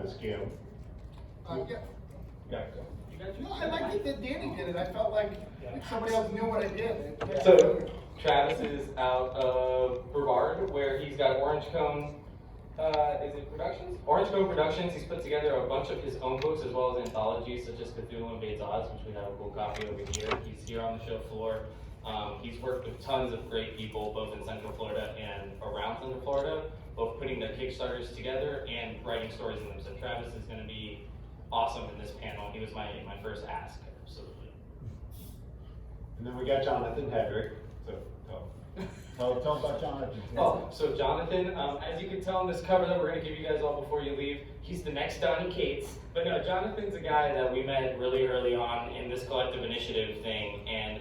Travis Gibb. Yeah. You No, I liked it that Danny did it. I felt like somebody else knew what I did. So Travis is out of Brevard, where he's got Orange Cone. Is it Productions? Orange Cone Productions. He's put together a bunch of his own books as well as anthologies, such as Cthulhu Invades Oz, which we have a cool copy over here. He's here on the show floor. He's worked with tons of great people, both in Central Florida and around Central Florida, both putting their Kickstarters together and writing stories in them. So Travis is going to be awesome in this panel. He was my first ask, absolutely. And then we got Jonathan Hedrick. So tell about Jonathan. Oh, so Jonathan, as you can tell in this cover that we're going to give you guys all before you leave, he's the next Donnie Cates. But no, Jonathan's a guy that we met really early on in this collective initiative thing, and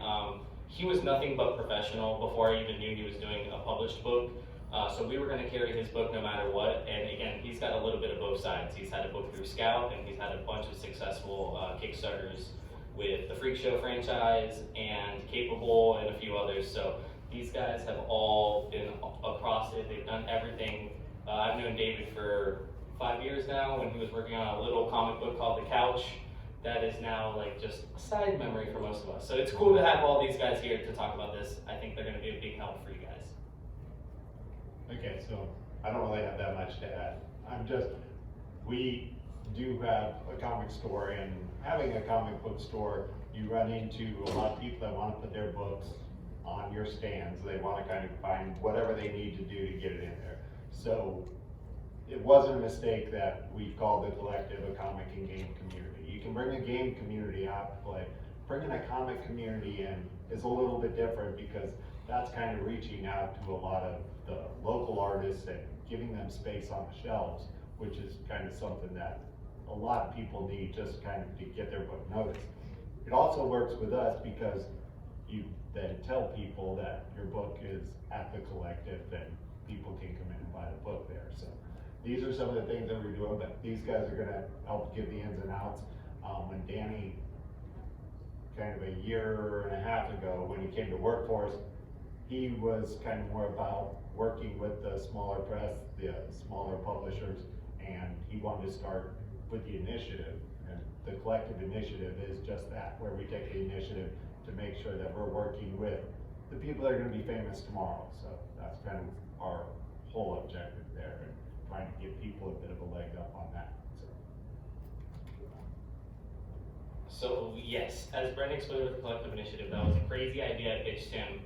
he was nothing but professional before I even knew he was doing a published book. So we were going to carry his book no matter what, and again, he's got a little bit of both sides. He's had a book through Scout, and he's had a bunch of successful Kickstarters with the Freak Show franchise and Capable and a few others. So these guys have all been across it. They've done everything. I've known David for 5 years now when he was working on a little comic book called The Couch. That is now like just a side memory for most of us. So it's cool to have all these guys here to talk about this. I think they're going to be a big help for you guys. Okay, so I don't really have that much to add. We do have a comic store, and having a comic book store, you run into a lot of people that want to put their books on your stands. They want to kind of find whatever they need to do to get it in there. So it wasn't a mistake that we called the collective a comic and game community. You can bring a game community out to play. Bringing a comic community in is a little bit different because that's kind of reaching out to a lot of the local artists and giving them space on the shelves, which is kind of something that a lot of people need just kind of to get their book noticed. It also works with us because you then tell people that your book is at the collective, then people can come in and buy the book there. So these are some of the things that we're doing, but these guys are gonna help give the ins and outs. When Danny, kind of a year and a half ago, when he came to work for us, he was kind of more about working with the smaller press, the smaller publishers, and he wanted to start with the initiative. And the collective initiative is just that, where we take the initiative to make sure that we're working with the people that are going to be famous tomorrow. So that's kind of our whole objective there, and trying to give people a bit of a leg up on that. So yes, as Byrne explained with the collective initiative, that was a crazy idea I pitched him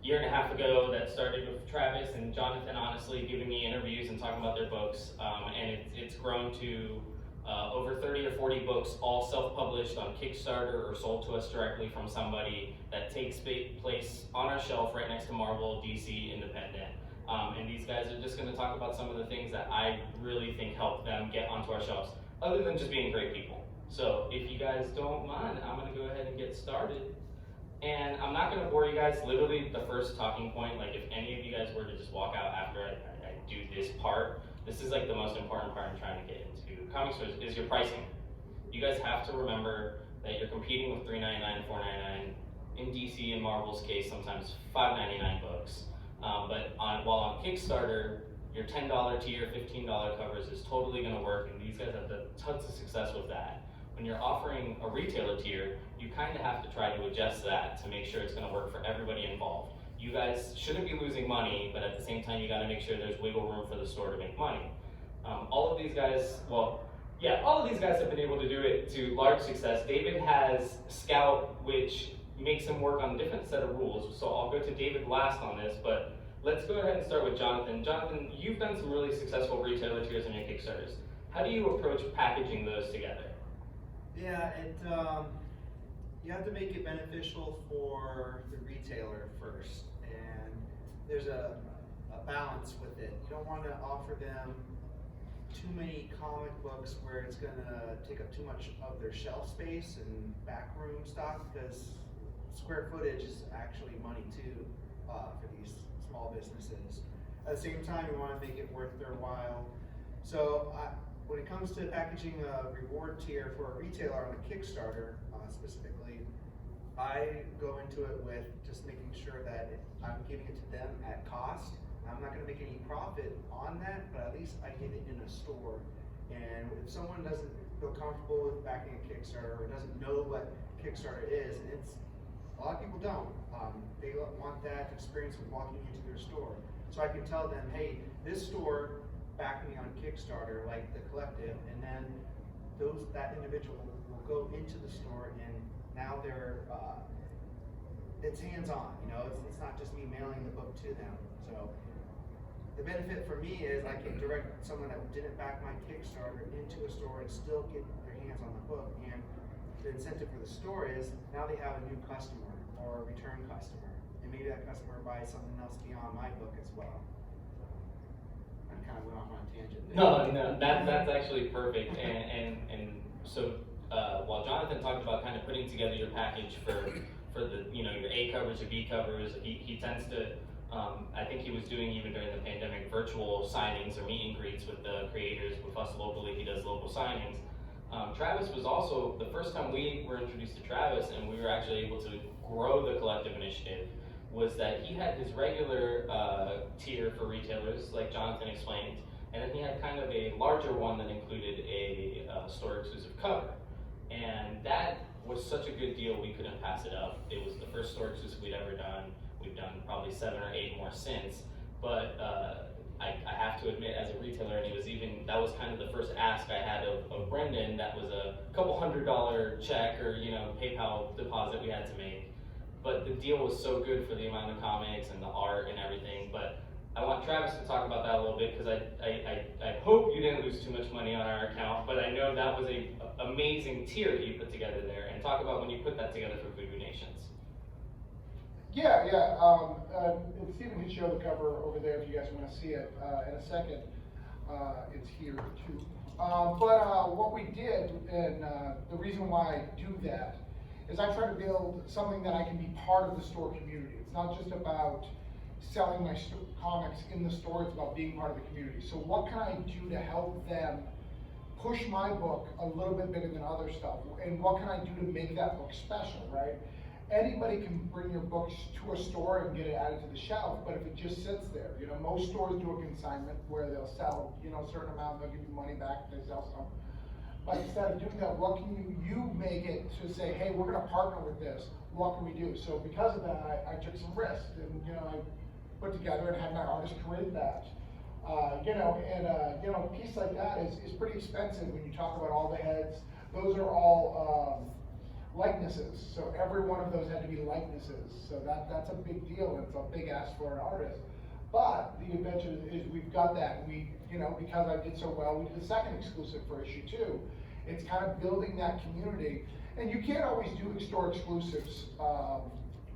a year and a half ago that started with Travis and Jonathan honestly giving me interviews and talking about their books, and it's grown to over 30 or 40 books, all self-published on Kickstarter or sold to us directly from somebody that takes place on our shelf right next to Marvel, DC, Independent. And these guys are just going to talk about some of the things that I really think help them get onto our shelves, other than just being great people. So if you guys don't mind, I'm going to go ahead and get started. And I'm not going to bore you guys. Literally the first talking point, like if any of you guys were to just walk out after I do this part, this is like the most important part I'm trying to get into comic stores, is your pricing. You guys have to remember that you're competing with $3.99, $4.99, in DC and Marvel's case, sometimes $5.99 books. But while on Kickstarter, your $10 tier, $15 covers is totally going to work, and these guys have done tons of success with that. When you're offering a retailer tier, you kind of have to try to adjust that to make sure it's going to work for everybody involved. You guys shouldn't be losing money, but at the same time, you got to make sure there's wiggle room for the store to make money. All of these guys have been able to do it to large success. David has Scout, which makes him work on a different set of rules. So I'll go to David last on this, but let's go ahead and start with Jonathan. Jonathan, you've done some really successful retailer tiers on your Kickstarters. How do you approach packaging those together? Yeah, you have to make it beneficial for the retailer first, and there's a balance with it. You don't want to offer them too many comic books where it's going to take up too much of their shelf space and backroom stock, because square footage is actually money too for these small businesses. At the same time, you want to make it worth their while. So when it comes to packaging a reward tier for a retailer on a Kickstarter specifically, I go into it with just making sure that I'm giving it to them at cost. I'm not going to make any profit on that, but at least I get it in a store. And if someone doesn't feel comfortable with backing a Kickstarter or doesn't know what Kickstarter is, and it's a lot of people don't. They want that experience of walking into their store. So I can tell them, hey, this store backed me on Kickstarter, like the collective, and then that individual will go into the store, and now it's hands-on. It's not just me mailing the book to them. So the benefit for me is I can direct someone that didn't back my Kickstarter into a store and still get their hands on the book. And the incentive for the store is now they have a new customer or a return customer, and maybe that customer buys something else beyond my book as well. I kind of went off on a tangent there. No, that's actually perfect. And so while Jonathan talked about kind of putting together your package for the your A covers or B covers, he tends to. I think he was doing, even during the pandemic, virtual signings or meet and greets with the creators. With us locally, he does local signings. Travis was also, the first time we were introduced to Travis and we were actually able to grow the collective initiative, was that he had his regular tier for retailers, like Jonathan explained, and then he had kind of a larger one that included a store exclusive cover. And that was such a good deal, we couldn't pass it up. It was the first store exclusive we'd ever done. We've done probably 7 or 8 more since, but I have to admit, as a retailer, and that was kind of the first ask I had of Brendan. That was a couple $100 check or PayPal deposit we had to make. But the deal was so good for the amount of comics and the art and everything. But I want Travis to talk about that a little bit, because I hope you didn't lose too much money on our account, but I know that was a amazing tier that you put together there. And talk about when you put that together for Food Nations. Yeah. Stephen can show the cover over there if you guys want to see it in a second. It's here too. But what we did, and the reason why I do that, is I try to build something that I can be part of the store community. It's not just about selling my comics in the store, it's about being part of the community. So what can I do to help them push my book a little bit bigger than other stuff? And what can I do to make that book special, right? Anybody can bring your books to a store and get it added to the shelf, but if it just sits there, most stores do a consignment where they'll sell, a certain amount, they'll give you money back if they sell some. But instead of doing that, what can you make it to say, hey, we're gonna partner with this, what can we do? So because of that, I took some risks, and I put together and had my artist create that. A piece like that is pretty expensive when you talk about all the heads. Those are all likenesses, so every one of those had to be likenesses. So that's a big deal, and it's a big ask for an artist. But the adventure is we've got that. We, because I did so well, we did the second exclusive for issue 2. It's kind of building that community, and you can't always do store exclusives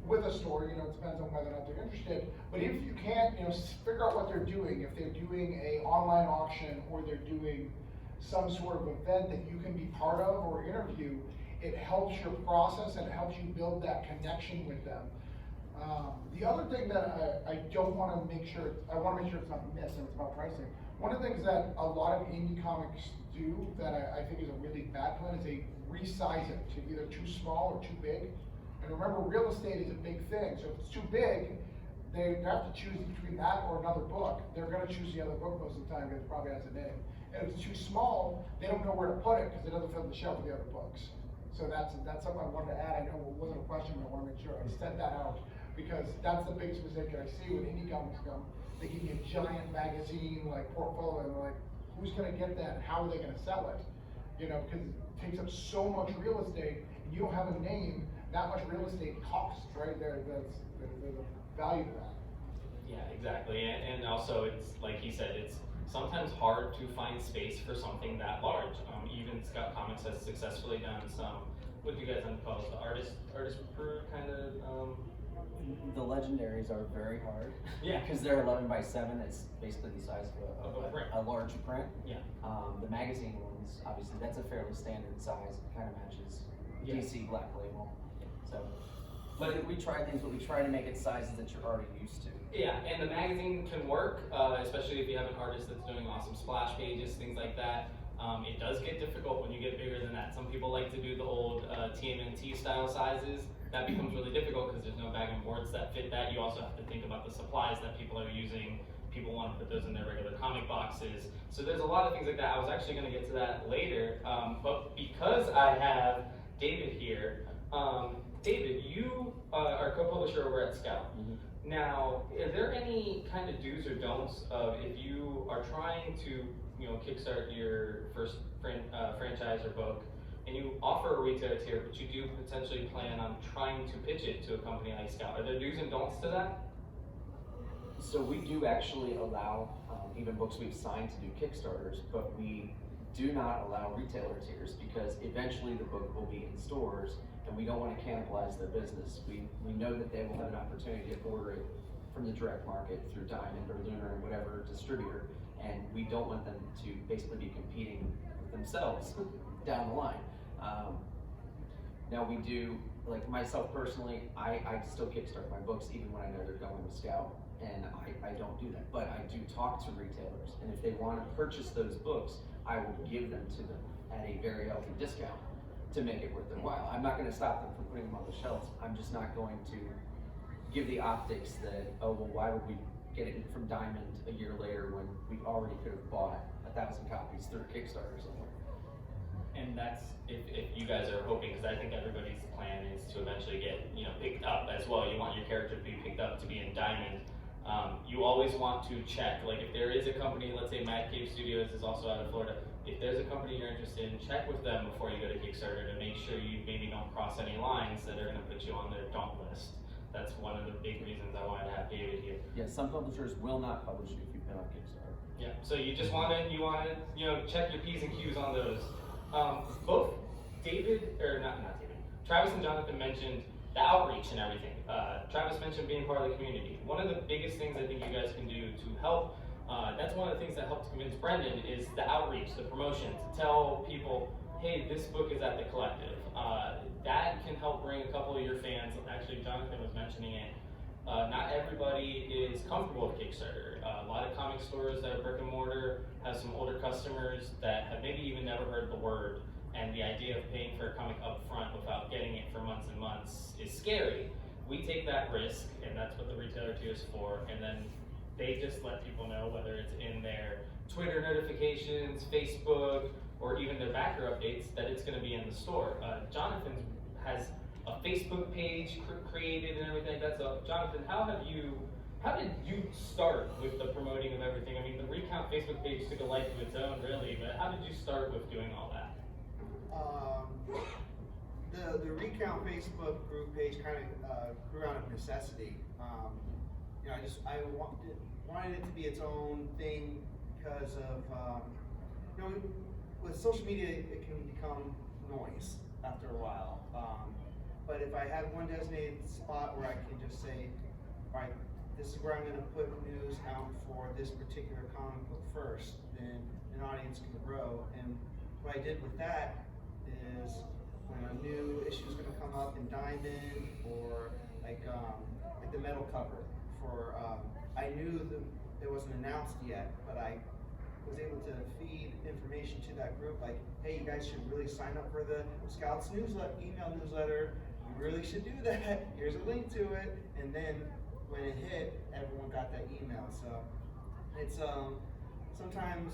with a store. It depends on whether or not they're interested. But if you can't, figure out what they're doing. If they're doing a online auction or they're doing some sort of event that you can be part of or interview, it helps your process and it helps you build that connection with them. The other thing that I want to make sure it's not missed, and it's about pricing. One of the things that a lot of indie comics do that I think is a really bad plan is they resize it to either too small or too big. And remember, real estate is a big thing. So if it's too big, they have to choose between that or another book. They're going to choose the other book most of the time because it probably has a name. And if it's too small, they don't know where to put it because it doesn't fit on the shelf with the other books. So that's something I wanted to add. I know it wasn't a question, but I want to make sure I set that out, because that's the biggest mistake that I see when indie comics come. They give you a giant magazine like portfolio, and they're like, who's going to get that? And how are they going to sell it? Because it takes up so much real estate, and you don't have a name. That much real estate costs, right? There's a value to that. Yeah, exactly. And also, it's like he said, it's sometimes hard to find space for something that large. Even Scott Comics has successfully done some, what do you guys call it, the artist per kind of? The legendaries are very hard. Yeah. Because they're 11 by 7. It's basically the size of a large print. Yeah. The magazine ones, obviously, that's a fairly standard size. It kind of matches DC Black Label. So, but we try things, but we try to make it sizes that you're already used to. Yeah, and the magazine can work, especially if you have an artist that's doing awesome splash pages, things like that. It does get difficult when you get bigger than that. Some people like to do the old TMNT style sizes. That becomes really difficult because there's no bag and boards that fit that. You also have to think about the supplies that people are using, people want to put those in their regular comic boxes. So there's a lot of things like that. I was actually going to get to that later, but because I have David here, David, you are co-publisher over at Scout. Mm-hmm. Now, are there any kind of do's or don'ts of if you are trying to, kickstart your first franchise or book, and you offer a retailer tier, but you do potentially plan on trying to pitch it to a company like Scout? Are there do's and don'ts to that? So we do actually allow even books we've signed to do Kickstarters, but we do not allow retailer tiers because eventually the book will be in stores and we don't want to cannibalize their business. We know that they will have an opportunity to order it from the direct market through Diamond or Lunar or whatever distributor, and we don't want them to basically be competing with themselves down the line. Now we do, like myself personally, I still kickstart my books even when I know they're going to Scout, and I don't do that. But I do talk to retailers, and if they want to purchase those books, I will give them to them at a very healthy discount to make it worth their while. I'm not going to stop them from putting them on the shelves. I'm just not going to give the optics that, oh, well, why would we get it from Diamond a year later when we already could have bought 1,000 copies through Kickstarter somewhere. And that's if you guys are hoping, because I think everybody's plan is to eventually get picked up as well. You want your character to be picked up to be in Diamond. You always want to check, like if there is a company, let's say Mad Cave Studios is also out of Florida. If there's a company you're interested in, check with them before you go to Kickstarter to make sure you maybe don't cross any lines that are going to put you on their don't list. That's one of the big reasons I wanted to have David here. Yeah, some publishers will not publish you if you've been on Kickstarter. Yeah, so you just want to check your P's and Q's on those. Both Travis and Jonathan mentioned the outreach and everything. Travis mentioned being part of the community. One of the biggest things I think you guys can do to help, that's one of the things that helped convince Brendan, is the outreach, the promotion, to tell people, hey, this book is at the Collective. That can help bring a couple of your fans. Actually, Jonathan was mentioning it. Not everybody is comfortable with Kickstarter. A lot of comic stores that are brick and mortar have some older customers that have maybe even never heard the word, and the idea of paying for a comic up front without getting it for months and months is scary. We take that risk, and that's what the retailer tier is for, and then they just let people know, whether it's in their Twitter notifications, Facebook, or even their backer updates, that it's going to be in the store. Jonathan has a Facebook page created and everything. Jonathan, how did you start with the promoting of everything? I mean, the Recount Facebook page took a life of its own, really, but how did you start with doing all that? The Recount Facebook group page kind of grew out of necessity. I wanted it to be its own thing because of with social media it can become noise after a while. But if I had one designated spot where I can just say, all right, this is where I'm going to put news out for this particular comic book first, then an audience can grow. And what I did with that is when a new issue is going to come up in Diamond, or like the metal cover for, I knew that it wasn't announced yet, but I was able to feed information to that group like, hey, you guys should really sign up for the Scouts email newsletter. You really should do that. Here's a link to it. And then when it hit, everyone got that email. So it's sometimes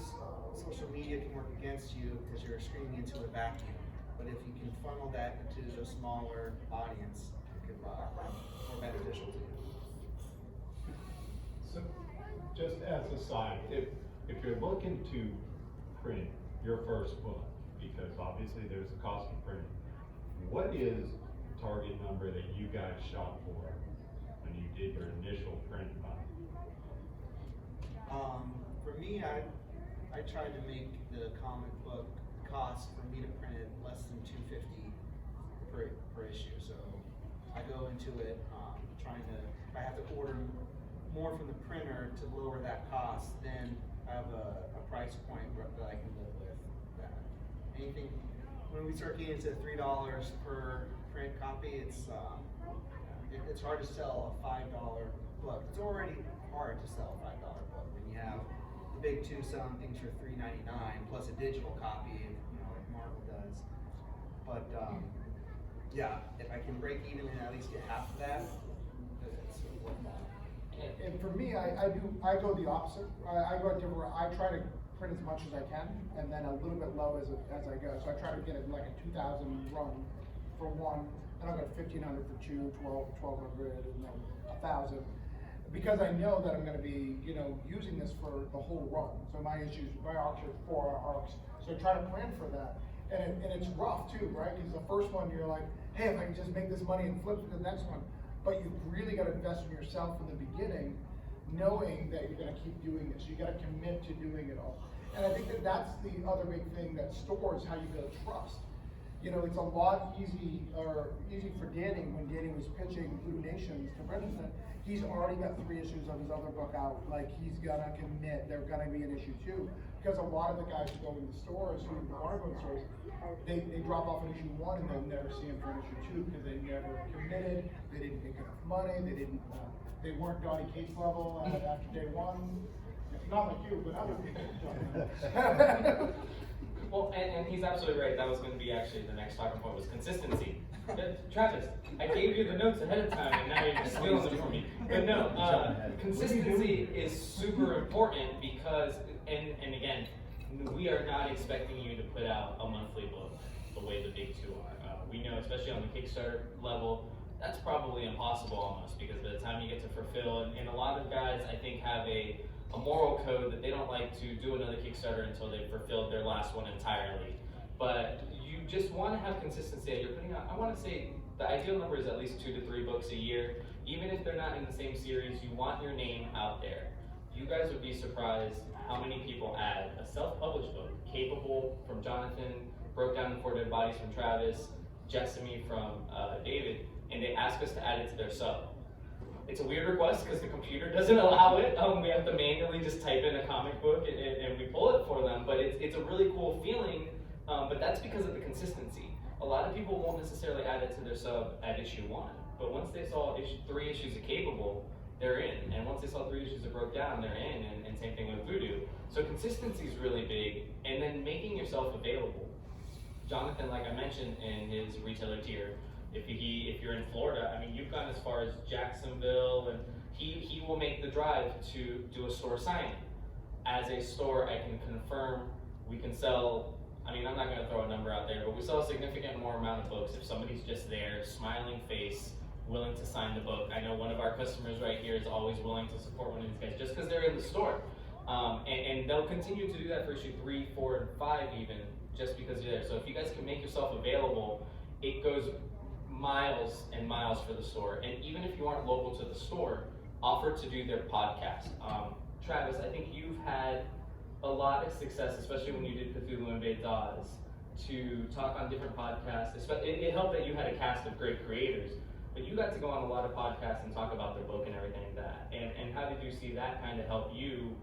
social media can work against you because you're screaming into a vacuum. But if you can funnel that into a smaller audience, it could be more beneficial to you. So, just as a side, if you're looking to print your first book, because obviously there's a cost of printing, what is the target number that you guys shot for when you did your initial print run? For me, I tried to make the comic book cost for me to print it less than $250 per issue. So I go into it trying to, if I have to order more from the printer to lower that cost, then I have a price point that I can live with. That anything when we start getting into $3 per print copy, it's hard to sell a $5 book. It's already hard to sell a $5 book when you have the big two selling things for $3.99 plus a digital copy, like Marvel does. But yeah, if I can break even and at least get half of that, it's worthwhile. And for me, I go the opposite. I go a different route. I try to print as much as I can, and then a little bit low as I go. So I try to get it like a 2,000 run for one, and I'll get 1,500 for two, 1,200, and then 1,000. Because I know that I'm gonna be, using this for the whole run. So my arcs are 4 arcs. So I try to plan for that. And it's rough too, right? Because the first one you're like, hey, if I can just make this money and flip to the next one. But you've really gotta invest in yourself from the beginning, knowing that you're gonna keep doing this. You gotta commit to doing it all. And I think that's the other big thing that stores how you build trust. It's a lot easy for Danny when Danny was pitching Blue Nations to Brendan. He's already got 3 issues of his other book out. Like, he's gonna commit, they're gonna be an issue 2. Because a lot of the guys who go in the stores, who want to go in the stores, they drop off an issue 1 and they'll never see him for an issue 2 because they never committed, they didn't make enough money, they weren't Donnie Cates level after day 1. Not like you, but other people. Well, and he's absolutely right. That was going to be actually the next talking point was consistency. Travis, I gave you the notes ahead of time, and now you're just stealing them from me. But no, consistency is super important because, and again, we are not expecting you to put out a monthly book the way the big 2 are. We know, especially on the Kickstarter level, that's probably impossible almost because by the time you get to fulfill, and a lot of guys I think have a moral code that they don't like to do another Kickstarter until they've fulfilled their last one entirely. But you just want to have consistency that you're putting out. I want to say the ideal number is at least 2 to 3 books a year. Even if they're not in the same series, you want your name out there. You guys would be surprised how many people add a self-published book, Capable from Jonathan, Broke Down the 4 Dead Bodies from Travis, Jessamy from David, and they ask us to add it to their sub. It's a weird request because the computer doesn't allow it. We have to manually just type in a comic book and we pull it for them, but it's a really cool feeling, but that's because of the consistency. A lot of people won't necessarily add it to their sub at issue 1, but once they saw 3 issues of Capable, they're in, and once they saw 3 issues of Broke Down, they're in, and same thing with Voodoo. So consistency is really big, and then making yourself available. Jonathan, like I mentioned in his retailer tier, if you're in Florida, I mean, you've gone as far as Jacksonville, and he will make the drive to do a store signing. As a store, I can confirm we can sell, I mean, I'm not gonna throw a number out there, but we sell a significant more amount of books if somebody's just there, smiling face, willing to sign the book. I know one of our customers right here is always willing to support one of these guys just because they're in the store. And they'll continue to do that for issue 3, 4, and 5 even, just because you're there. So if you guys can make yourself available, it goes miles and miles for the store. And even if you aren't local to the store, offer to do their podcast. Travis, I think you've had a lot of success, especially when you did Cthulhu Invades Oz, to talk on different podcasts. It helped that you had a cast of great creators, but you got to go on a lot of podcasts and talk about their book and everything like that. And how did you see that kind of help you,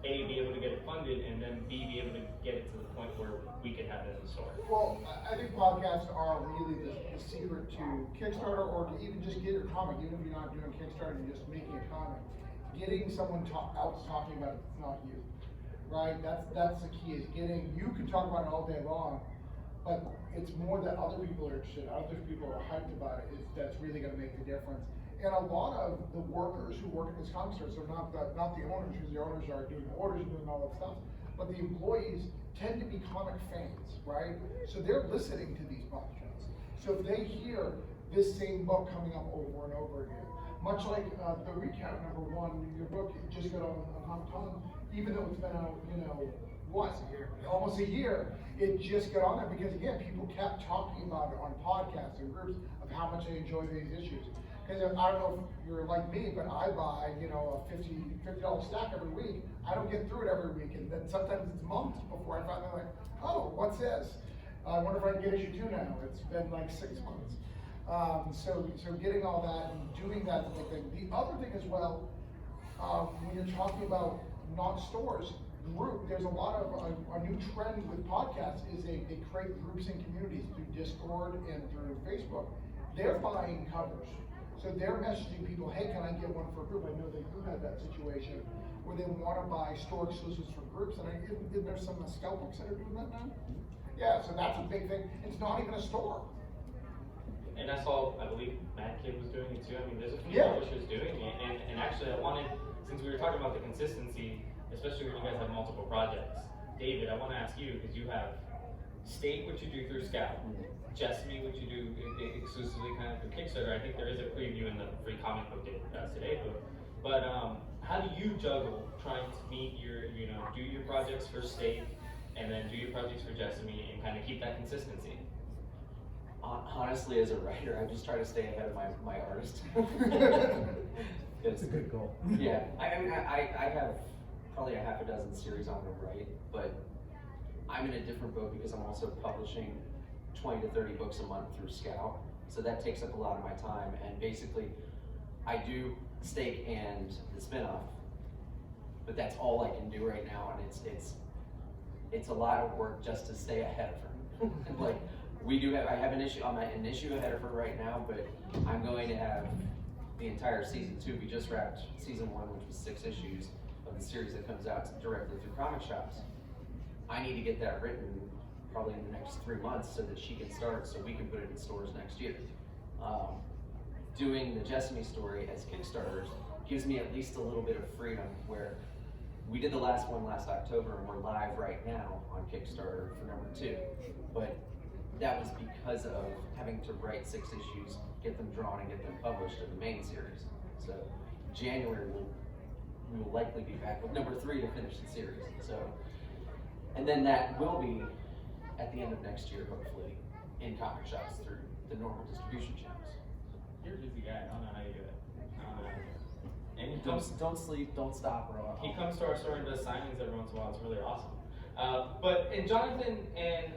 A, be able to get it funded, and then B, be able to get it to the point where we could have it in the store? Well, I think podcasts are really the secret to Kickstarter, or to even just get your comic, even if you're not doing Kickstarter, you're just making a comic. Getting someone else talking about it, it's not you, right? That's the key, is getting, you can talk about it all day long, but it's more that other people are interested, other people are hyped about it, that's really gonna make the difference. And a lot of the workers who work at this comic store, so not the owners, because the owners are doing orders and doing all that stuff, but the employees tend to be comic fans, right? So they're listening to these podcasts. So if they hear this same book coming up over and over again, much like the recap number 1, your book just got on Comic-Con, even though it's been out, almost a year, it just got on there because again, people kept talking about it on podcasts and groups of how much they enjoy these issues. Because I don't know if you're like me, but I buy, a $50 stack every week. I don't get through it every week, and then sometimes it's months before I finally like, oh, what's this? I wonder if I can get issue 2 now. It's been like 6 months. So getting all that and doing that is the thing. The other thing as well, when you're talking about not stores, there's a lot of a new trend with podcasts is they create groups and communities through Discord and through Facebook. They're buying covers. So they're messaging people, hey, can I get one for a group? I know they do have that situation where they want to buy store exclusives for groups, and there's some Scout books that are doing that now? Yeah, so that's a big thing. It's not even a store. and that's all, I believe Mad Kid was doing it too. I mean, there's a few Yeah. publishers doing it, and actually I wanted, since we were talking about the consistency, especially when you guys have multiple projects, David, I want to ask you, because you have State, what you do through Scout, Jessamy, what you do exclusively kind of through Kickstarter. I think there is a preview in the free comic book today book. But how do you juggle trying to meet your, do your projects for State and then do your projects for Jessamy and kind of keep that consistency? Honestly, as a writer, I just try to stay ahead of my artist. It's a good goal. Yeah, I mean, I have probably a half a dozen series on to write, but I'm in a different boat because I'm also publishing 20 to 30 books a month through Scout. So that takes up a lot of my time, and basically I do Stake and the spinoff, but that's all I can do right now, and it's a lot of work just to stay ahead of her. Like, I have an issue, I'm an issue ahead of her right now, but I'm going to have the entire season 2. We just wrapped season 1, which was 6 issues of the series that comes out directly through comic shops. I need to get that written probably in the next 3 months so that she can start, so we can put it in stores next year. Doing the Jessamy story as Kickstarters gives me at least a little bit of freedom, where we did the last one last October and we're live right now on Kickstarter for number 2. But that was because of having to write 6 issues, get them drawn, and get them published in the main series. So January we will likely be back with number 3 to finish the series. So, and then that will be at the end of next year, hopefully, in comic shops through the normal distribution channels. You're a busy guy. I don't know how you do it. And he Don't sleep, don't stop, bro. He comes to our store and does signings every once in a while. It's really awesome. And Jonathan and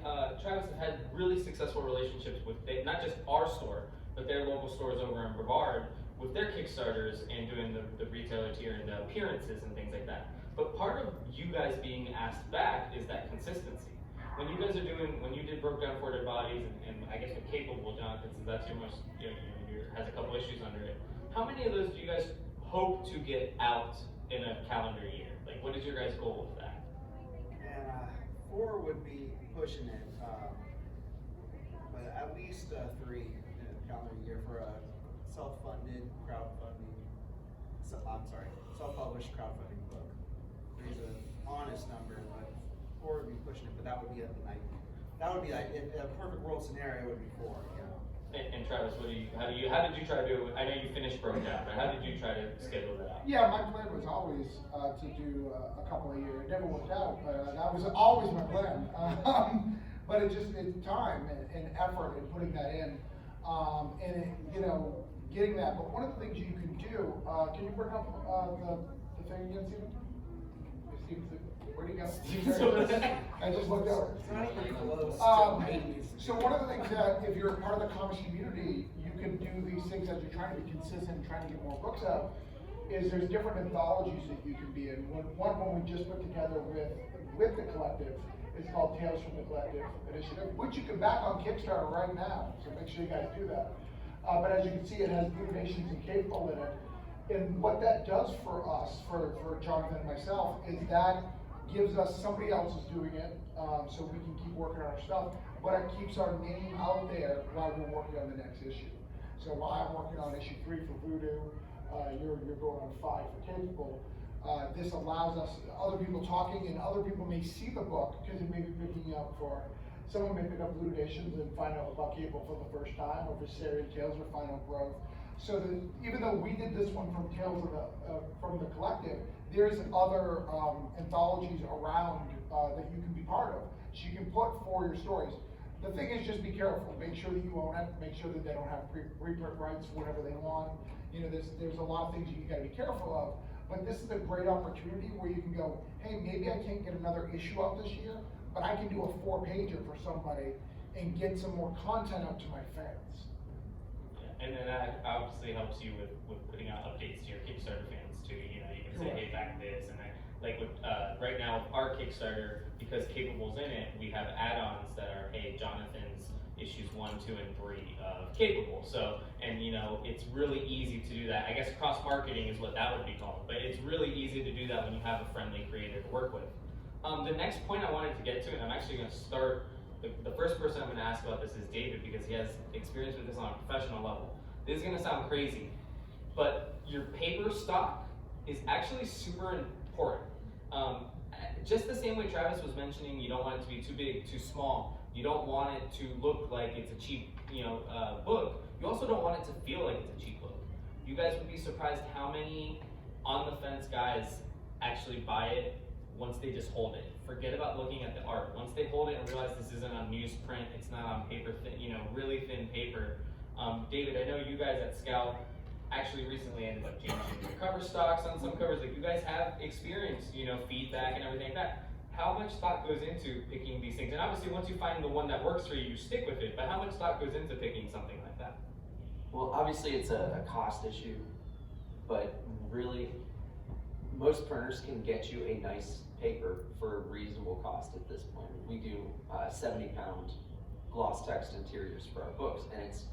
Travis have had really successful relationships with not just our store, but their local stores over in Brevard with their Kickstarters and doing the retailer tier and the appearances and things like that. But part of you guys being asked back is that consistency. When you guys are when you did Broke Down for Dead Bodies, and I guess with Capable, Jonathan, since that's your most, has a couple issues under it, how many of those do you guys hope to get out in a calendar year? Like, what is your guys' goal with that? And 4 would be pushing it, but at least 3 in a calendar year for a self-funded crowdfunding. Self-published crowdfunding book. There's an honest number, but 4 would be pushing it. But that would be if a perfect world scenario would be 4. And Travis, how did you try to do it? I know you finished Broke Down, but how did you try to schedule that out? Yeah, my plan was always to do a couple a year. It never worked out, but that was always my plan. But it's time and effort in putting that in, getting that. But one of the things you can do, can you bring up the thing again, Steven? Where'd he go? I just looked over. It's not even close So one of the things that, if you're part of the comics community, you can do these things as you're trying to be consistent and trying to get more books out, is there's different anthologies that you can be in. One we just put together with the collective is called Tales from the Collective Initiative, which you can back on Kickstarter right now, so make sure you guys do that. But as you can see, it has Nations and Capable in it. And what that does for us, for Jonathan and myself, is that gives us somebody else is doing it, so we can keep working on our stuff, but it keeps our name out there while we're working on the next issue. So while I'm working on issue 3 for Voodoo, you're going on 5 for Capable. This allows us, other people talking, and other people may see the book, because it may be picking up for, someone may pick up Ludations and find out about Capable for the first time, or Viserion Tales or Final Growth. So that even though we did this one from Tales of from the Collective, there's other anthologies around that you can be part of. So you can put for your stories. The thing is, just be careful. Make sure that you own it. Make sure that they don't have reprint rights whenever they want. There's a lot of things you got to be careful of. But this is a great opportunity where you can go, hey, maybe I can't get another issue out this year, but I can do a 4-pager for somebody and get some more content out to my fans. And then that obviously helps you with putting out updates to your Kickstarter fans too. You can say, hey, back this, and like with right now our Kickstarter, because Capable's in it, we have add-ons that are, hey, Jonathan's issues 1, 2, and 3 of Capable. So, and it's really easy to do that. I guess cross-marketing is what that would be called, but it's really easy to do that when you have a friendly creator to work with. The next point I wanted to get to, and I'm actually going to start the first person I'm gonna ask about this is David, because he has experience with this on a professional level. This is gonna sound crazy, but your paper stock is actually super important. Just the same way Travis was mentioning, you don't want it to be too big, too small. You don't want it to look like it's a cheap, book. You also don't want it to feel like it's a cheap book. You guys would be surprised how many on the fence guys actually buy it once they just hold it. Forget about looking at the art. Once they hold it and realize this isn't on newsprint, it's not on paper thin, really thin paper. David, I know you guys at Scout actually recently ended up changing your cover stocks on some covers. Like, you guys have experience, feedback and everything like that. How much thought goes into picking these things? And obviously, once you find the one that works for you, you stick with it. But how much thought goes into picking something like that? Well, obviously it's a cost issue, but really, most printers can get you a nice paper for a reasonable cost at this point. We do 70-pound gloss text interiors for our books, and it's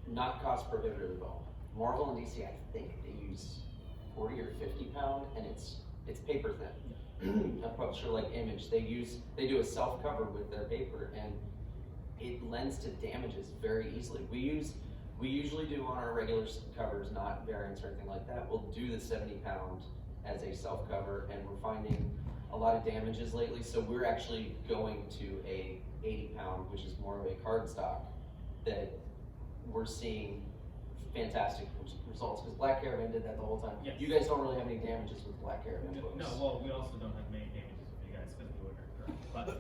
not cost prohibitive at all. Marvel and DC, I think they use 40 or 50 pound, and it's paper thin. A publisher like Image, they do a self cover with their paper, and it lends to damages very easily. We usually do on our regular covers, not variants or anything like that. We'll do the 70 pound as a self cover, and we're finding a lot of damages lately. So we're actually going to a 80 pound, which is more of a cardstock, that we're seeing fantastic results, because Black Caravan did that the whole time. Yes. You guys don't really have any damages with Black Caravan books. No, well, we also don't have many damages with you guys because we order direct. But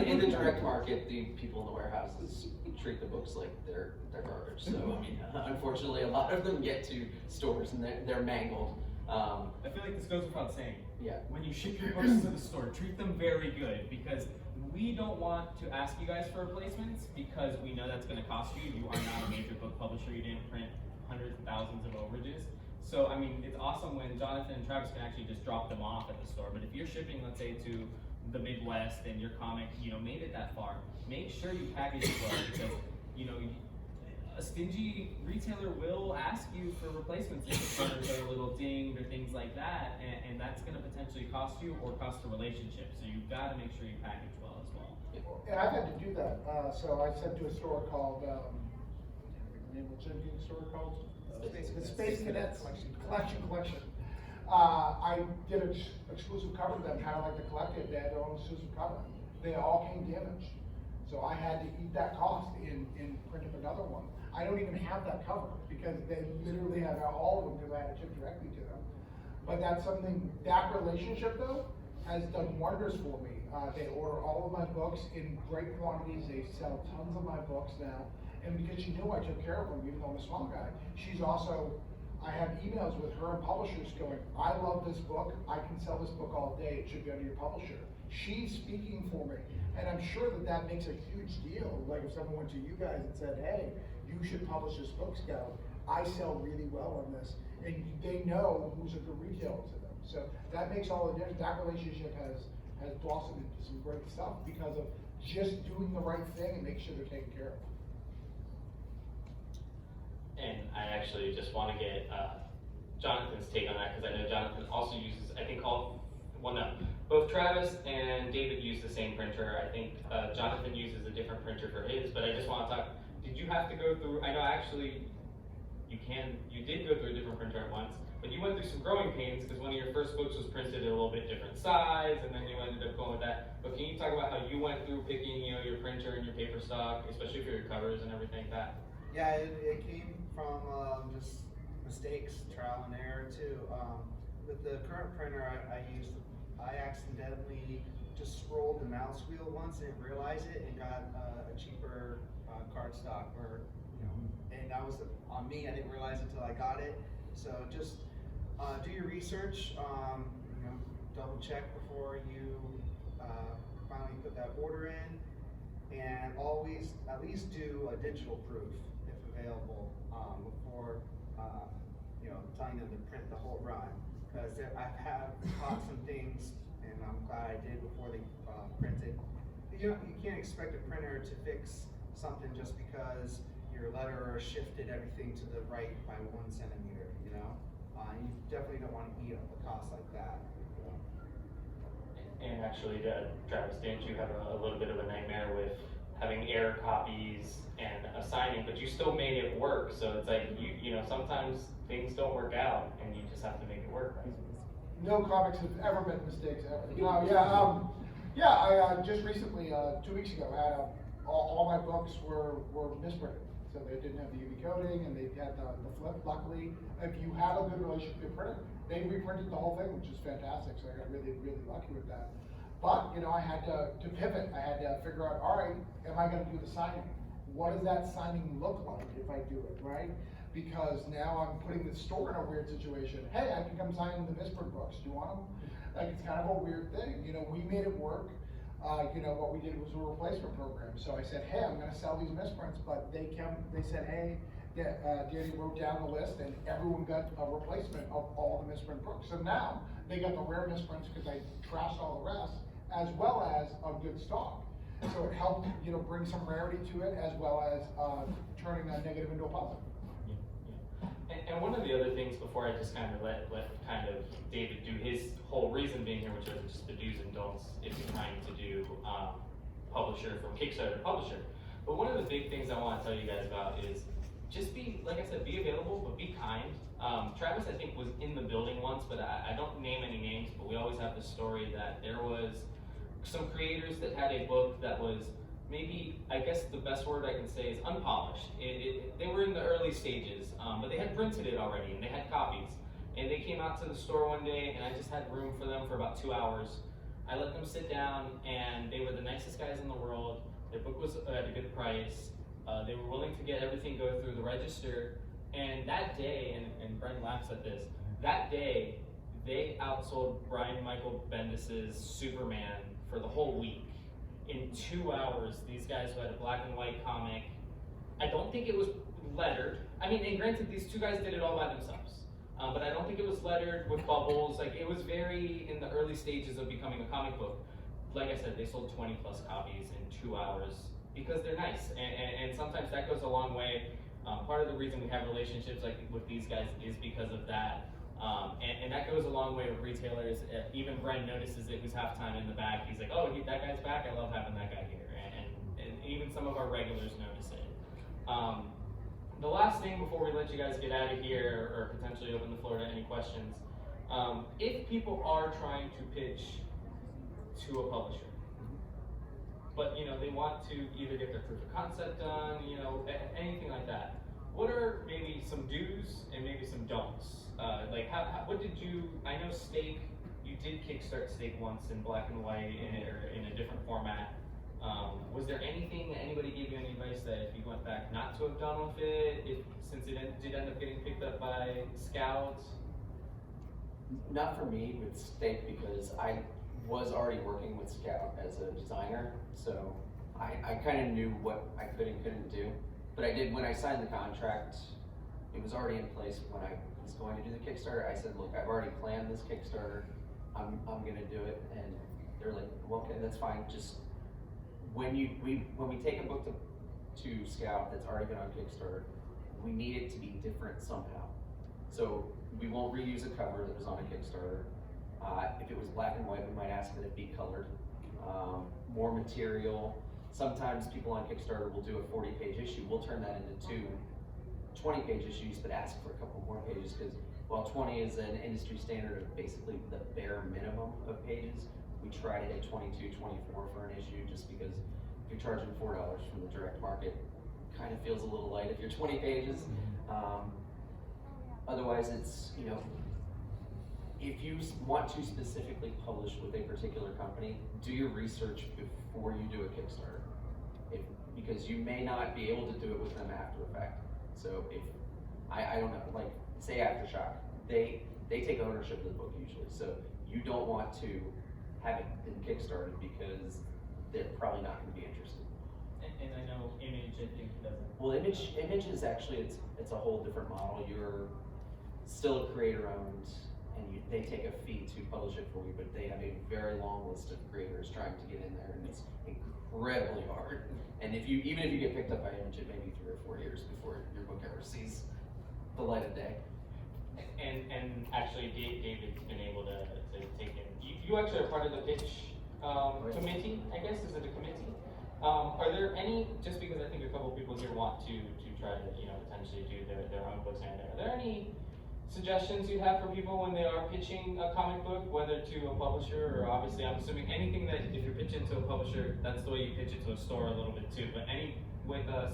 In the direct market, the people in the warehouses treat the books like they're garbage. So I mean, unfortunately, a lot of them get to stores and they're mangled. I feel like this goes without saying. Yeah. When you ship your books to the store, treat them very good, because we don't want to ask you guys for replacements, because we know that's going to cost you. You are not a major book publisher. You didn't print hundreds of thousands of overages. So, I mean, it's awesome when Jonathan and Travis can actually just drop them off at the store. But if you're shipping, let's say, to the Midwest and your comic, made it that far, make sure you package it well, because, a stingy retailer will ask you for replacements if the printers are a little dinged or things like that, and that's going to potentially cost you or cost the relationship. So you've got to make sure you package well as well. And I've had to do that. So I sent to a store called, I can't think of the name of the store called? The Space Cadet Collection. I did an exclusive cover to them, kind of like the Collective. They had their own exclusive cover. They all came damaged. So I had to eat that cost and print up another one. I don't even have that cover because they literally had all of them because I had to ship directly to them. But that's something, that relationship though, has done wonders for me. They order all of my books in great quantities. They sell tons of my books now. And because she knew I took care of them, even though I'm a small guy, she's also, I have emails with her and publishers going, I love this book. I can sell this book all day. It should be under your publisher. She's speaking for me. And I'm sure that makes a huge deal. Like if someone went to you guys and said, hey, you should publish this book, Scout. I sell really well on this. And they know who's a good retailer to them. So that makes all the difference. That relationship has blossomed into some great stuff because of just doing the right thing and make sure they're taken care of. And I actually just want to get Jonathan's take on that, because I know Jonathan also uses, both Travis and David use the same printer. I think Jonathan uses a different printer for his, but I just want to talk, did you have to go through, I know actually you did go through a different printer at once, but you went through some growing pains because one of your first books was printed at a little bit different size, and then you ended up going with that. But can you talk about how you went through picking, your printer and your paper stock, especially for your covers and everything like that? Yeah, it came from just mistakes, trial and error too. With the current printer I accidentally just scrolled the mouse wheel once and didn't realize it, and got a cheaper cardstock, and that was on me. I didn't realize it until I got it. So just do your research, double check before you finally put that order in, and always at least do a digital proof if available before telling them to print the whole run, because I have caught some things, and I'm glad I did before they printed. You can't expect a printer to fix something just because your letterer shifted everything to the right by 1 centimeter. You definitely don't want to eat up a cost like that. And actually, Travis, didn't you have a little bit of a nightmare with having error copies and assigning, but you still made it work, so it's like, you know, sometimes things don't work out, and you just have to make it work, right? No comics have ever made mistakes ever. No, yeah, I just recently, 2 weeks ago, had all my books were misprinted. So they didn't have the UV coating and they had the flip. Luckily, if you have a good relationship with your printer, they reprinted the whole thing, which is fantastic. So I got really, really lucky with that. But, you know, I had to pivot. I had to figure out, all right, am I gonna do the signing? What does that signing look like if I do it, right? Because now I'm putting the store in a weird situation. Hey, I can come sign the misprint books. Do you want them? Like, it's kind of a weird thing. You know, we made it work. You know, what we did was a replacement program. So I said, hey, I'm gonna sell these misprints, but they said, hey, Danny wrote down the list and everyone got a replacement of all the misprint books. So now they got the rare misprints because I trashed all the rest, as well as a good stock. So it helped, you know, bring some rarity to it, as well as turning a negative into a positive. And one of the other things before I just kind of let kind of David do his whole reason being here, which was just the do's and don'ts if you're trying to do publisher from Kickstarter to publisher. But one of the big things I want to tell you guys about is just be, like I said, be available, but be kind. Travis, I think, was in the building once, but I don't name any names, but we always have the story that there was some creators that had a book that was maybe, I guess the best word I can say is unpolished. They were in the early stages, but they had printed it already and they had copies. And they came out to the store one day and I just had room for them for about 2 hours. I let them sit down and they were the nicest guys in the world. Their book was at a good price. They were willing to get everything go through the register. And that day, and Brent laughs at this, that day they outsold Brian Michael Bendis's Superman for the whole week. In 2 hours, these guys who had a black and white comic, I don't think it was lettered. I mean, and granted, these two guys did it all by themselves. But I don't think it was lettered with bubbles. Like, it was very in the early stages of becoming a comic book. Like I said, they sold 20 plus copies in 2 hours because they're nice. And sometimes that goes a long way. Part of the reason we have relationships like with these guys is because of that. And that goes a long way with retailers. Even Brent notices it was halftime in the back. He's like, oh, that guy's back. I love having that guy here. And even some of our regulars notice it. The last thing before we let you guys get out of here or potentially open the floor to any questions, if people are trying to pitch to a publisher, but you know they want to either get their proof of concept done, you know, anything like that, what are maybe some do's and maybe some don'ts? Like, what did you? I know Stake. You did kickstart Stake once in black and white or in a different format. Was there anything that anybody gave you any advice that if you went back not to have done with it, since it did end up getting picked up by Scouts? Not for me with Stake because I was already working with Scout as a designer, so I kind of knew what I could and couldn't do. But I did, when I signed the contract, it was already in place when I was going to do the Kickstarter. I said, look, I've already planned this Kickstarter, I'm gonna do it. And they're like, well, okay, that's fine. Just when we take a book to Scout that's already been on Kickstarter, we need it to be different somehow. So we won't reuse a cover that was on a Kickstarter. If it was black and white, we might ask that it be colored. More material. Sometimes people on Kickstarter will do a 40-page issue. We'll turn that into 2 20-page issues, but ask for a couple more pages because while 20 is an industry standard of basically the bare minimum of pages, we try to hit 22, 24 for an issue just because if you're charging $4 from the direct market, it kind of feels a little light if you're 20 pages. Otherwise, it's, you know, if you want to specifically publish with a particular company, do your research before you do a Kickstarter. Because you may not be able to do it with them after the fact. So if, I don't know, like say Aftershock, they take ownership of the book usually. So you don't want to have it been Kickstarted because they're probably not going to be interested. And I know Image, I think, doesn't. Well, Image is actually, it's a whole different model. You're still a creator owned and they take a fee to publish it for you, but they have a very long list of creators trying to get in there and it's incredibly hard. And even if you get picked up by Image, it may be 3 or 4 years before your book ever sees the light of day. And actually, David's been able to take it. You actually are part of the pitch committee, I guess. Is it a committee? Are there any, just because I think a couple of people here want to try to, potentially do their own books, are there any suggestions you have for people when they are pitching a comic book, whether to a publisher or obviously I'm assuming anything that if you're pitching to a publisher, that's the way you pitch it to a store a little bit too, but any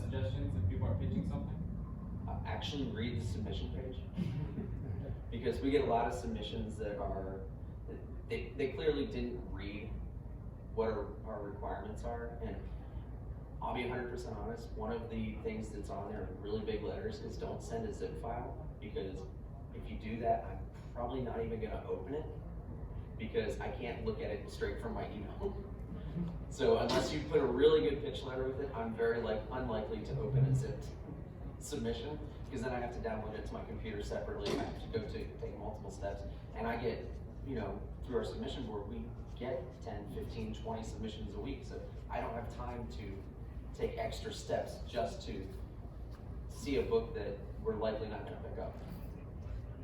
suggestions if people are pitching something? Actually read the submission page. Because we get a lot of submissions that are, they clearly didn't read what our requirements are, and I'll be 100% honest, one of the things that's on there in really big letters is don't send a zip file, because if you do that, I'm probably not even gonna open it, because I can't look at it straight from my email. So unless you put a really good pitch letter with it, I'm very unlikely to open a zipped submission, because then I have to download it to my computer separately, I have to go to take multiple steps, and I get, through our submission board, we get 10, 15, 20 submissions a week, so I don't have time to take extra steps just to see a book that we're likely not gonna pick up.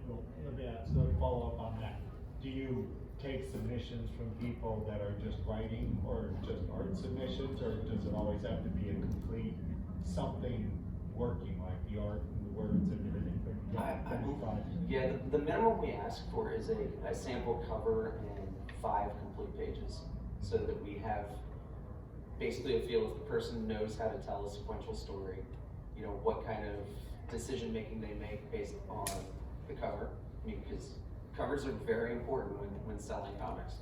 Well, let me ask, so follow up on that. Do you take submissions from people that are just writing or just art submissions, or does it always have to be a complete something working, like the art and the words and everything? Yeah, the minimum we ask for is a sample cover and 5 complete pages, so that we have basically a feel if the person knows how to tell a sequential story, what kind of decision making they make based on the cover. I mean, because covers are very important when selling comics.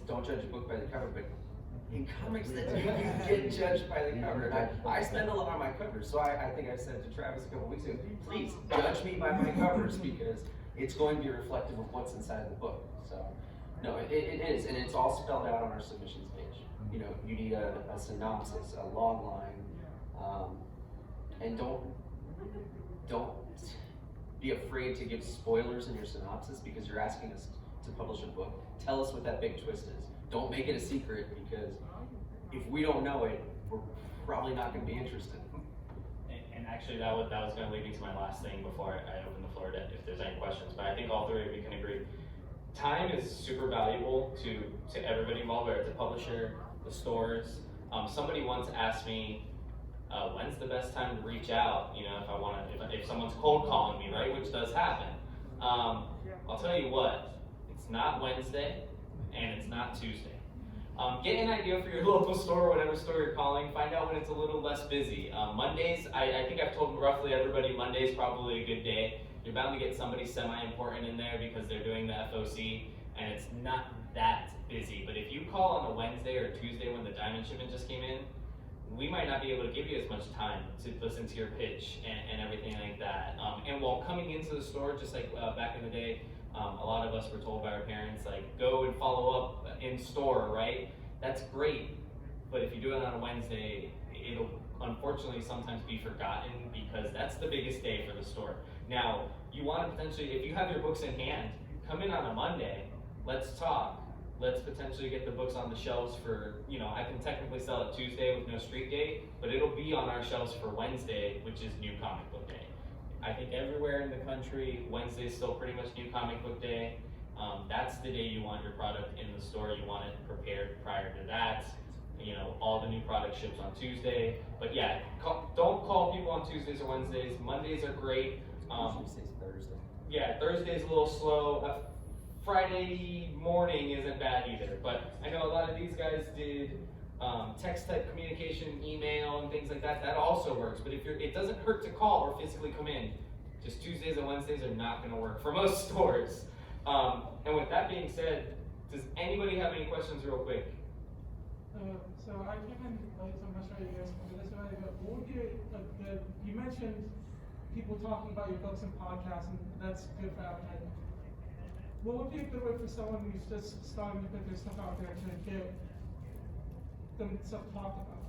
Don't judge a book by the cover, but in comics that you get judged by the cover. And I spend a lot on my covers, so I think I said to Travis a couple weeks ago, please judge me by my covers, because it's going to be reflective of what's inside the book. So, no, it is, and it's all spelled out on our submissions page. You need a synopsis, a log line, and don't be afraid to give spoilers in your synopsis, because you're asking us to publish a book. Tell us what that big twist is. Don't make it a secret, because if we don't know it, we're probably not going to be interested. And actually, that was going to lead me to my last thing before I open the floor to if there's any questions. But I think all three of you can agree. Time is super valuable to everybody involved, whether it's a publisher, the stores. Somebody once asked me, when's the best time to reach out? If someone's cold calling me, right, which does happen. I'll tell you what, it's not Wednesday and it's not Tuesday. Get an idea for your local store or whatever store you're calling. Find out when it's a little less busy. Mondays, I think I've told roughly everybody Monday's probably a good day. You're bound to get somebody semi-important in there because they're doing the FOC and it's not that busy. But if you call on a Wednesday or Tuesday when the diamond shipment just came in, we might not be able to give you as much time to listen to your pitch and everything like that. And while coming into the store, just like back in the day, a lot of us were told by our parents, like, go and follow up in store, right? That's great, but if you do it on a Wednesday, it'll unfortunately sometimes be forgotten because that's the biggest day for the store. Now, you want to potentially, if you have your books in hand, come in on a Monday, let's talk. Let's potentially get the books on the shelves for, I can technically sell it Tuesday with no street date, but it'll be on our shelves for Wednesday, which is New Comic Book Day. I think everywhere in the country, Wednesday is still pretty much New Comic Book Day. That's the day you want your product in the store. You want it prepared prior to that. All the new product ships on Tuesday. But yeah, don't call people on Tuesdays or Wednesdays. Mondays are great. Usually says Thursday. Yeah, Thursday's a little slow. Friday morning isn't bad either, but I know a lot of these guys did text type communication, email, and things like that. That also works, but it doesn't hurt to call or physically come in. Just Tuesdays and Wednesdays are not going to work for most stores. And with that being said, does anybody have any questions real quick? So I came in late, so I'm not sure you guys can do this right, but what would be, you mentioned people talking about your books and podcasts, and that's good for advertising. What would be a good way for someone who's just starting to put their stuff out there to get themselves talked about?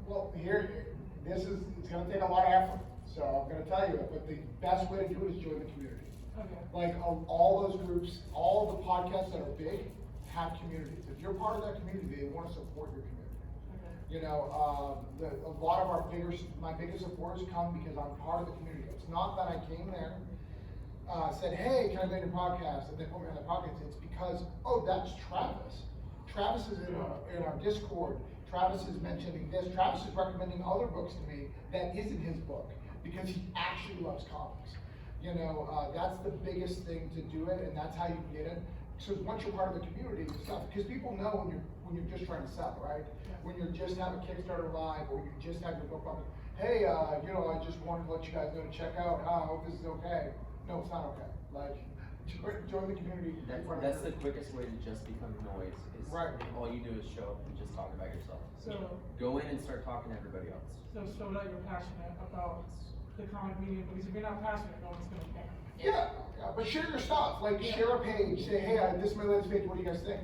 Well, it's gonna take a lot of effort, so I'm gonna tell you, but the best way to do it is join the community. Okay. Like all those groups, all the podcasts that are big have communities. If you're part of that community, they wanna support your community. Okay. A lot of my biggest supporters come because I'm part of the community. It's not that I came there, said, hey, can I be in your podcast? And they put me on the podcast. It's because, oh, that's Travis. Travis is in our Discord. Travis is mentioning this. Travis is recommending other books to me that isn't his book because he actually loves comics. That's the biggest thing to do it, and that's how you get it. So once you're part of the community and stuff, because people know when you're just trying to sell, right? When you just have a Kickstarter live, or you just have your book published. Hey, I just wanted to let you guys know to check out. I hope this is okay. No, it's not okay. Like, join the community. That's the quickest way to just become noise. Is Right. All you do is show up and just talk about yourself. So, Go in and start talking to everybody else. so show that you're passionate about the comic medium, because if you're not passionate, no one's gonna care. Yeah, but share your stuff. Like, share a page. Say, hey, this is my latest page. What do you guys think?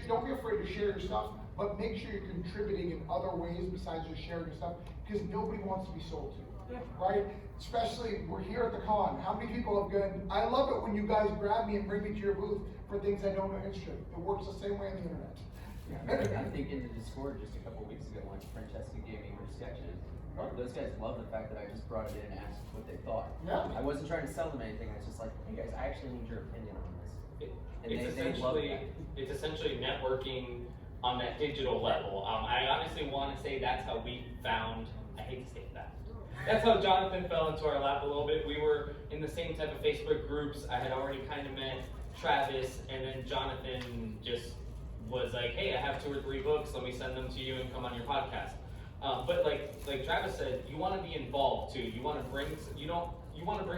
Don't be afraid to share your stuff, but make sure you're contributing in other ways besides just sharing your stuff, because nobody wants to be sold to, Yeah. right? Especially, we're here at the con. How many people have gone, I love it when you guys grab me and bring me to your booth for things I don't know interested. It works the same way on the internet. I think in the Discord just a couple weeks ago when Francesca gave me her sketches, those guys love the fact that I just brought it in and asked what they thought. Yeah. I wasn't trying to sell them anything. I was just like, hey guys, I actually need your opinion on this. And It's they love essentially, that. it's essentially networking on that digital level. I honestly want to say that's how we found, I hate to say that. That's how Jonathan fell into our lap a little bit. We were in the same type of Facebook groups. I had already kind of met Travis, and then Jonathan just was like, hey, I have 2 or 3 books, let me send them to you and come on your podcast. But like Travis said, you want to be involved too. You want to bring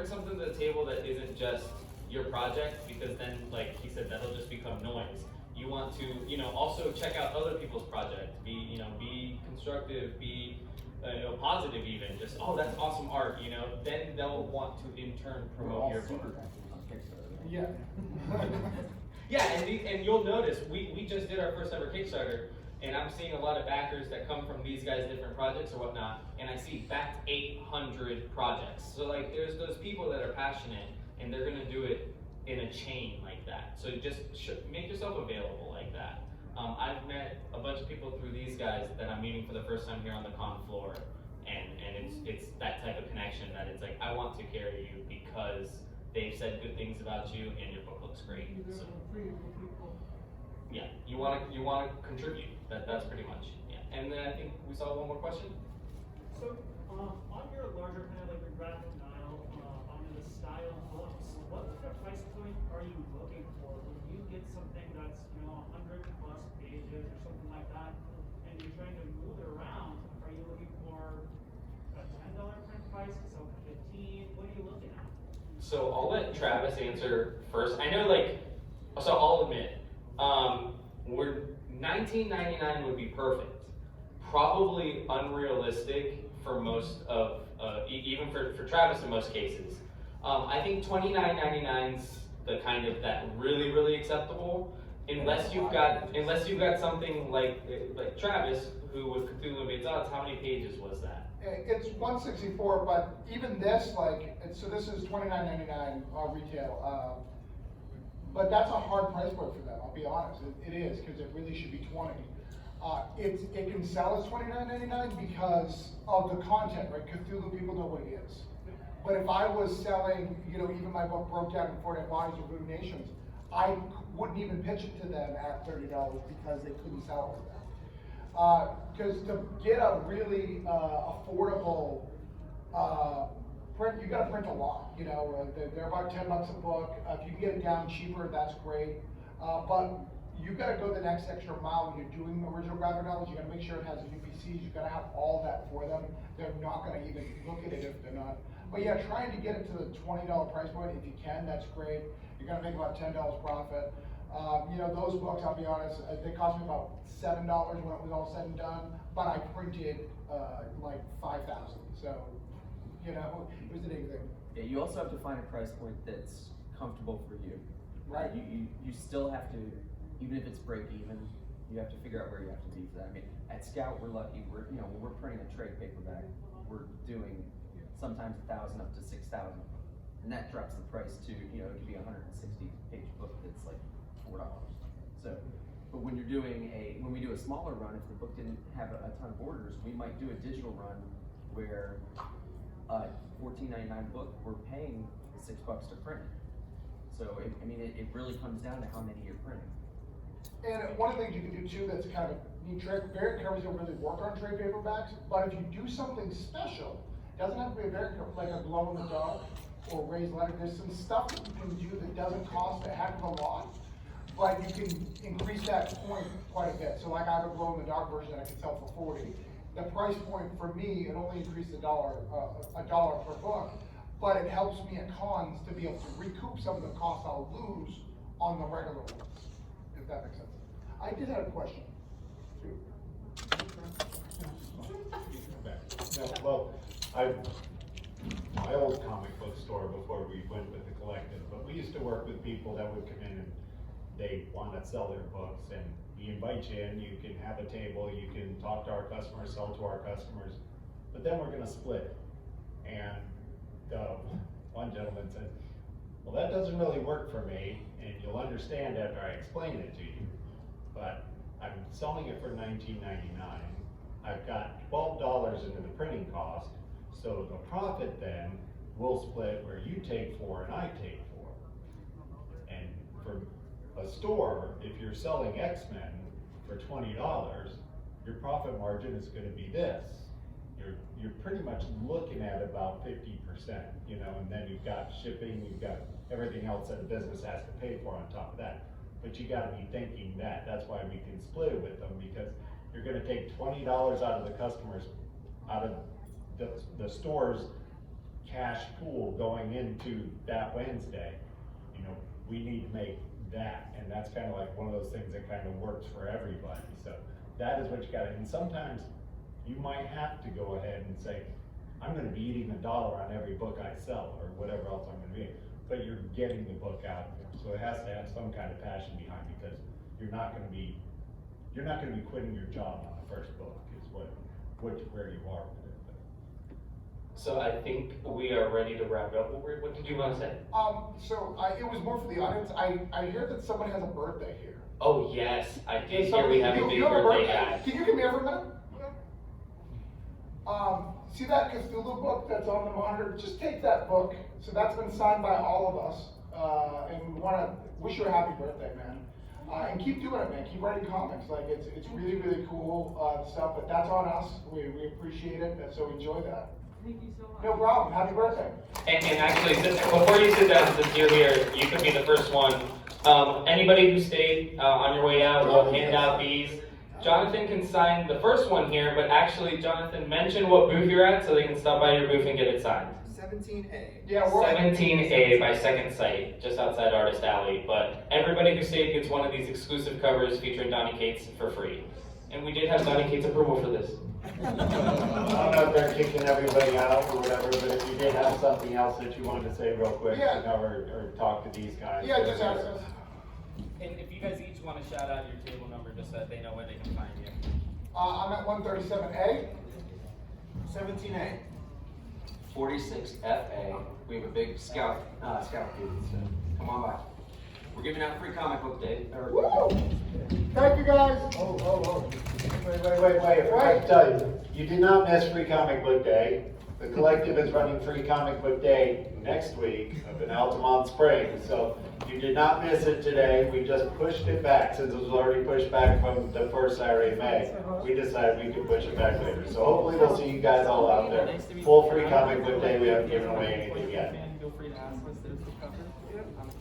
something to the table that isn't just your project, because then, like he said, that'll just become noise. You want to, also check out other people's projects. Be constructive, be positive even. Just, oh, that's awesome art. Then they'll want to in turn promote your book. On Kickstarter. Yeah. Yeah, and you'll notice we just did our first ever Kickstarter, and I'm seeing a lot of backers that come from these guys' different projects or whatnot, and I see backed 800 projects. So like, there's those people that are passionate, and they're gonna do it in a chain like that. So just make yourself available like that. I've met a bunch of people through these guys that I'm meeting for the first time here on the con floor, and it's that type of connection that it's like, I want to carry you because they've said good things about you and your book looks great. You do it So, for free for people. yeah, you want to contribute. That's pretty much, yeah. And then I think we saw one more question. So, on your larger kind of like your graphic novel, under the style books, what kind of price point are you looking for? When you get something that's 100 plus pages or something like that, and you're trying to move it around, are you looking for a $10 print price, so 15? What are you looking at? So I'll let Travis answer first. I know, so I'll admit, we're $19.99 would be perfect. Probably unrealistic for most of, even for Travis in most cases. I think $29.99's the kind of that really, really acceptable. Unless you've got something like Travis, who with Cthulhu Invades Odds, how many pages was that? It's 164, but even this, so this is $29.99 retail. But that's a hard price point for them, I'll be honest. It is, because it really should be 20. It can sell as $29.99 because of the content, right? Cthulhu, people know what it is. But if I was selling, even my book broke down in 49 Lives or Voodoo Nations, I wouldn't even pitch it to them at $30 because they couldn't sell it to them. Because to get a really affordable print, you got to print a lot. They're about $10 a book. If you can get it down cheaper, that's great. But you got to go the next extra mile when you're doing original graphic novels. You got to make sure it has UPCs. You got to have all that for them. They're not going to even look at it if they're not. But yeah, trying to get it to the $20 price point, if you can, that's great. You're going to make about $10 profit. Those books, I'll be honest, they cost me about $7 when it was all said and done, but I printed like 5,000. So, it was a big thing. Yeah, you also have to find a price point that's comfortable for you. Right. You still have to, even if it's break even, you have to figure out where you have to be for that. I mean, at Scout, we're lucky. When we're printing a trade paperback, we're doing sometimes 1,000 up to 6,000, and that drops the price to, it could be a 160 page book that's like $4. So But when when we do a smaller run, if the book didn't have a ton of orders, we might do a digital run where $14.99 book, we're paying $6 to print. So it really comes down to how many you're printing. And one of the things you can do too that's kind of neat trick, variant covers don't really work on trade paperbacks, but if you do something special, it doesn't have to be a variant cover, like a glow in the dark or raised letter. There's some stuff that you can do that doesn't cost a heck of a lot, but you can increase that point quite a bit. So like I have a glow in the dark version that I can sell for $40. The price point for me, it only increased $1 per book, but it helps me at cons to be able to recoup some of the costs I'll lose on the regular ones, if that makes sense. I did have a question. Yeah, well, my old comic book store before we went with the collective, but we used to work with people that would come in and they want to sell their books, and we invite you in, you can have a table, you can talk to our customers, sell to our customers, but then we're gonna split. And one gentleman said, well, that doesn't really work for me, and you'll understand after I explain it to you, but I'm selling it for $19.99. I've got $12 into the printing cost, so the profit then we'll split where you take 4 and I take 4. And for a store, if you're selling X-Men for $20, your profit margin is gonna be this. You're pretty much looking at about 50%, you know, and then you've got shipping, you've got everything else that a business has to pay for on top of that. But you gotta be thinking that. That's why we can split it with them, because you're gonna take $20 out of the customers, out of the store's cash pool going into that Wednesday. You know, we need to make that, and that's kind of like one of those things that kind of works for everybody. So that is what you gotta, and sometimes you might have to go ahead and say, I'm gonna be eating $1 on every book I sell, or whatever else I'm gonna be, but you're getting the book out there. So it has to have some kind of passion behind it, because you're not gonna be quitting your job on the first book, is where you are with it. So I think we are ready to wrap up. What did you want to say? It was more for the audience. I hear that someone has a birthday here. Oh yes, I did hear we have a big birthday guy. Can you come here for a minute? See that Cthulhu book that's on the monitor? Just take that book. So that's been signed by all of us, and we want to wish you a happy birthday, man. And keep doing it, man. Keep writing comics. Like it's really, really cool stuff. But that's on us. We appreciate it, and so enjoy that. Thank you so much. No problem. Happy birthday. And actually, before you sit down, since you're here, you could be the first one. Anybody who stayed on your way out, we'll hand out these. Jonathan can sign the first one here, but actually, Jonathan, mention what booth you're at so they can stop by your booth and get it signed. 17A. Yeah, we're 17A by Second Sight, just outside Artist Alley. But everybody who stayed gets one of these exclusive covers featuring Donny Cates for free. And we did have Donny Cates' approval for this. I don't know if they're kicking everybody out or whatever, but if you did have something else that you wanted to say real quick, Yeah. you know, or talk to these guys. Yeah, just ask us. And if you guys each want to shout out your table number just so that they know where they can find you. I'm at 137A. 17A. 46FA. We have a big scout booth, so come on by. We're giving out free comic book day. Woo! Thank you, guys. Wait, I forgot to tell you, you did not miss Free Comic Book Day. The collective is running Free Comic Book Day next week up in Altamont Springs, so you did not miss it today. We just pushed it back, since it was already pushed back from the first Saturday in May. We decided we could push it back later, so hopefully we'll see you guys all out there. Full Free Comic Book Day, we haven't given away anything yet. Feel free to ask us. There's the cover.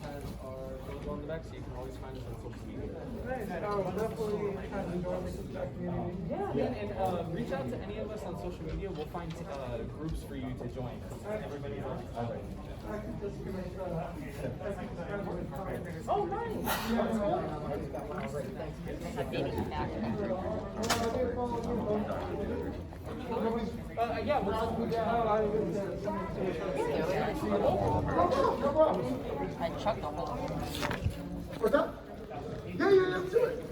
Has our logo on the back, so you can always find us on social media. Definitely kind of enjoy the community. Yeah, and reach out to any of us on social media. We'll find groups for you to join. Everybody's on. I can just make Oh, nice. Yeah, I chucked the whole. What's up? Yeah, do it.